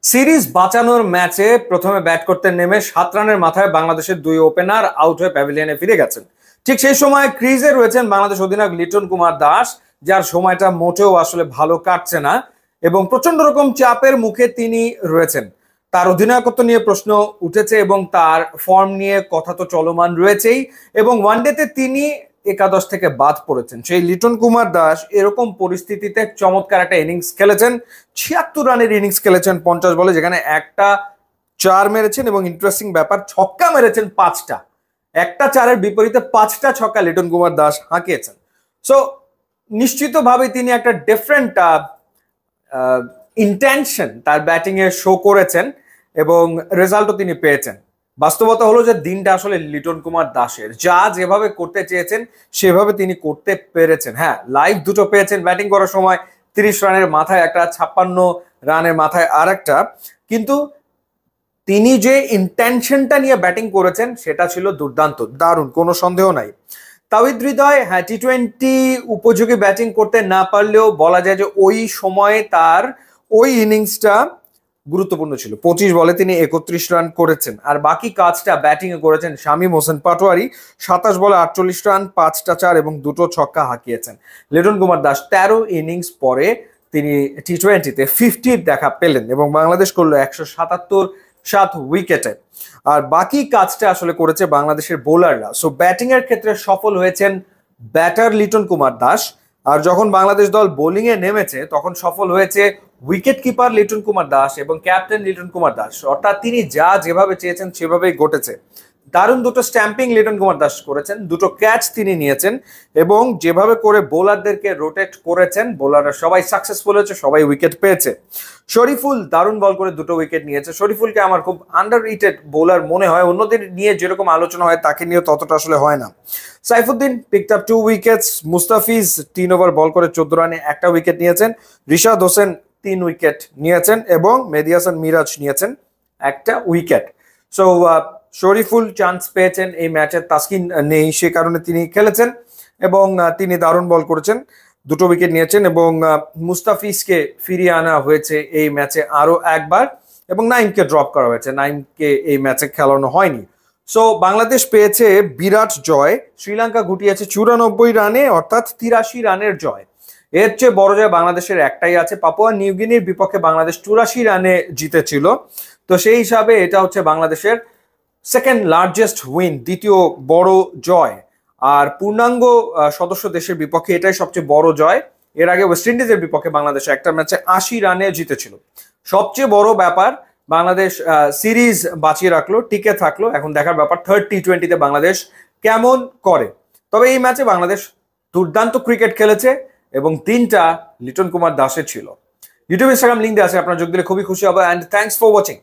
Series বাঁচানোর ম্যাচে প্রথমে ব্যাট করতে নেমে 7 রানের মাথায় বাংলাদেশের দুই ওপেনার আউট হয়ে প্যাভিলিয়নে ফিরে গেছেন। ঠিক সেই সময় ক্রিজে রয়েছেন বাংলাদেশ অধিনায়ক লিটন কুমার দাস, যার সময়টা মোটেও আসলে ভালো কাটছে না এবং প্রচন্ড রকম চাপের মুখে তিনি রয়েছেন। তার অধিনায়কত্ব নিয়ে প্রশ্ন উঠেছে এবং তার ফর্ম নিয়ে কথা তো চলমান রয়েছেই, এবং ওয়ানডেতে তিনি একাদশ থেকে বাদ পড়েছেন। সেই লিটন কুমার দাস এরকম পরিস্থিতিতে চমৎকার একটা ইনিংস খেলেছেন, 76 রানের ইনিংস খেলেছেন 50 বলে, যেখানে একটা 4 মেরেছেন এবং ইন্টারেস্টিং ব্যাপার, ছক্কা মেরেছেন 5টা। একটা 4-এর বিপরীতে 5টা ছক্কা লিটন কুমার দাস হাঁকিয়েছেন। সো নিশ্চিতভাবে তিনি একটা ডিফারেন্ট ইন্টেনশন তার ব্যাটিং এ শো করেছেন এবং রেজাল্টও তিনি পেয়েছেন। বাস্তবতা হলো যে দিনটা আসলে লিটন কুমার দাসের, যা যেভাবে করতে চেয়েছেন সেভাবে তিনি করতে পেরেছেন। হ্যাঁ, লাইভ দুটো পেয়েছেন ব্যাটিং করার সময়, 30 রানের মাথায় একটা, 56 রানের মাথায় আর একটা, কিন্তু তিনি যে ইন্টেনশনটা নিয়ে ব্যাটিং করেছেন সেটা ছিল দুর্দান্ত, দারুণ, কোনো সন্দেহ নাই। তাওহিদ হৃদয় হ্যাঁ টি20 উপযোগী ব্যাটিং করতে না পারলেও বলা যায় যে ওই সময়ে তার ওই ইনিংসটা গুরুত্বপূর্ণ ছিল। 25 বলে তিনি 31 রান করেছেন, আর বাকি কাজটা ব্যাটিং এ করেছেন শামীম হোসেন পাটোয়ারি। 27 বলে 48 রান, 5টা 4 এবং 2টো ছক্কা হাঁকিয়েছেন। লিটন কুমার দাস 13 ইনিংস পরে তিনি টি20-তে 50 দেখা পেলেন এবং বাংলাদেশ করলো 177 উইকেটে। আর বাকি কাজটা আসলে করেছে বাংলাদেশের বোলাররা। সো ব্যাটিং এর ক্ষেত্রে সফল হয়েছেন ব্যাটার লিটন কুমার দাস, আর যখন বাংলাদেশ দল বোলিং এ নেমেছে তখন সফল হয়েছে উইকেট কিপার লিটন কুমার দাস এবং ক্যাপ্টেন লিটন কুমার দাস। অর্থাৎ তিনি যা যেভাবে চেয়েছেন সেভাবেই ঘটেছে। দারুণ দুটো স্ট্যাম্পিং লিটন কুমার দাস করেছেন, দুটো ক্যাচ তিনি নিয়েছেন এবং যেভাবে করে বোলারদেরকে রোটেট করেছেন, বোলাররা সবাই সাকসেসফুল হয়েছে, সবাই উইকেট পেয়েছে। শরীফুল দারুণ বল করে 2টো উইকেট নিয়েছে। শরীফুলকে আমার খুব আন্ডাররেটেড বোলার মনে হয়, অন্যদের নিয়ে যেরকম আলোচনা হয় তাকে নিয়ে ততটা আসলে হয় না। Saifuddin picked up 2 wickets. Mustafizur 3 over বল করে 14 রানে একটা উইকেট নিয়েছেন। রিশাদ হোসেন 3 উইকেট নিয়েছেন এবং মেহেদী হাসান মিরাজ নিয়েছেন একটা উইকেট। সো শরীফুল চান্স পেয়েছেন এই ম্যাচে, তাসকিন নেই, সে কারণে তিনি খেলেছেন এবং তিনি দারুণ বল করেছেন, 2টো উইকেট নিয়েছেন এবং মুস্তাফিজকে ফিরিয়ে আনা হয়েছে এই ম্যাচে আরো একবার এবং নাইমকে ড্রপ করা হয়েছে, নাইমকে এই ম্যাচে খেলানো হয়নি। সো বাংলাদেশ পেয়েছে বিরাট জয়, শ্রীলঙ্কা গুটিয়েছে 94 রানে, অর্থাৎ 83 রানের জয়। এর চেয়ে বড় জয় বাংলাদেশের একটাই আছে, পাপুয়া নিউগিনির বিপক্ষে বাংলাদেশ 84 রানে জিতেছিল। তো সেই হিসাবে এটা হচ্ছে বাংলাদেশের সেকেন্ড লার্জেস্ট উইন, দ্বিতীয় বড় জয়। আর পূর্ণাঙ্গ সদস্য দেশের বিপক্ষে এটাই সবচেয়ে বড় জয়। এর আগে ওয়েস্ট ইন্ডিজের বিপক্ষে বাংলাদেশ একটা ম্যাচে 80 রানে জিতেছিল। সবচেয়ে বড় ব্যাপার, বাংলাদেশ সিরিজ বাঁচিয়ে রাখলো, টিকে থাকলো। এখন দেখার ব্যাপার থার্ড টি20-তে বাংলাদেশ কেমন করে। তবে এই ম্যাচে বাংলাদেশ দুর্দান্ত ক্রিকেট খেলেছে এবং দিনটা লিটন কুমার দাসের ছিল। ইউটিউব, ইনস্টাগ্রাম লিঙ্ক দেওয়া আছে, আপনারা যোগ দিলে খুবই খুশি হবে। And thanks for watching.